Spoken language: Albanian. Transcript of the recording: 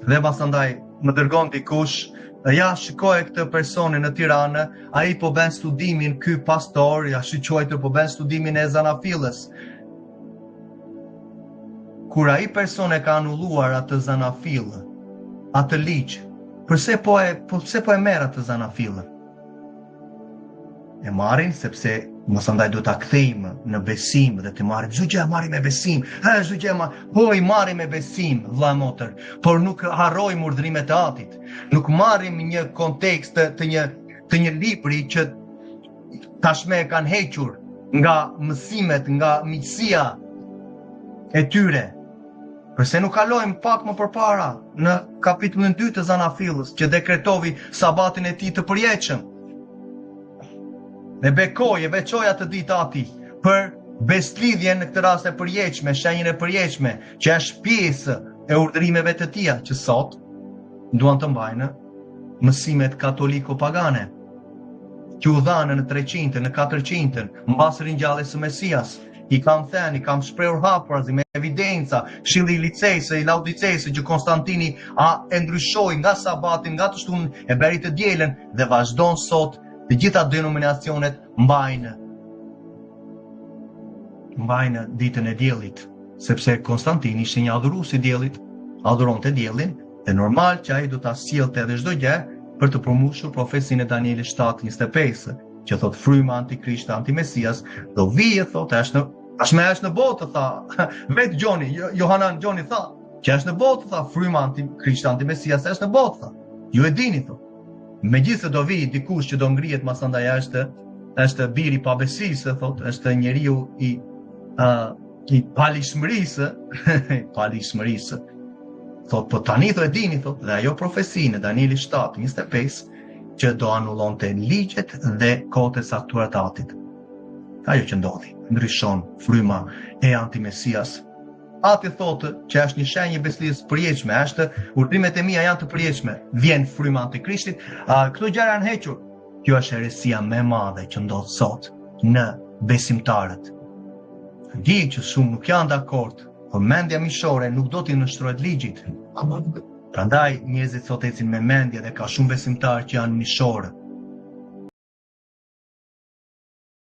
Dhe pasandaj më dërgon dikush, ja shikoj këtë personin në Tiranë, ai po bën studimin, ky pastor, ja shikojtë po bën studimin e zanafillës. Kur ai person e ka anulluar atë zanafillë, atë ligj, pse po e merr atë zanafillë? E marrin sepse mos andaj do ta kthejmë në besim dhe të marrim çdo gjë marrim me besim. Çdo gjë po i marrim me besim, vëlla motër, por nuk harrojmë urdhrimet e Atit. Nuk marrim një kontekst të një libri që tashmë e kanë hequr nga mësimet, nga miqësia e tyre. Përse nuk kalojmë pak më përpara në kapitullin 2 të zanafillës që dekretovi sabatin e tij të përjetshëm. Dhe veçoj atë ditë Ati për bestlidhjen në këtë rast e përjetshme, shenjën e përjetshme, që është pjesë e urdhrimeve të Tija, që sot duan të mbajnë mësimet katoliko-pagane, që u dhanë në 300, në 400, mbas ringjalljes së Mesias. I kam thënë, i kam shprehur hapurazi me evidenca, Këshilli i Licejsë, i Laodicejsë, që Konstantini e ndryshoi nga sabati, nga të shtunë e beri të dielën dhe vazhdon sot. Të gjitha denominacionet mbajnë ditën e diellit, sepse Konstantini ishte një adhurues i diellit, adhuronte diellin, dhe normal që ai do ta sjellte edhe çdo gjë për të përmbushur profecinë e Danielit 7:25, që thot fryma antikrishte, antimesias, do vijë, thot, është në botë, tha, vetë Gjoni tha, që është në botë, tha, fryma antikrishte, antimesias është në botë, tha, ju e dini, thot. Megjithëse do vi dikush që do ngrihet masandaj është biri i pabesisë, thot, është njeriu i palishmërisë, palishmërisë. Thot, po tani do e dini, thot, dhe ajo profesinë e Danielit 7:25 që do anullonte ligjet dhe kohët e saktuara të Atit. Ajo që ndodhi, ndryshon fryma e antimesias. Ati thotë që është një shenjë e beslidhjes përjetshme, urdhrimet e mia janë të përjetshme, vjen fryma antikrishtit, këto gjëra janë hequr. Kjo është heresia më e madhe që ndodh sot në besimtarët. Di që shumë nuk janë dakord, por mendja miqësore nuk do t'i nështrohet ligjit. Prandaj njerëzit sot ecin me mendje dhe ka shumë besimtarë që janë miqësorë.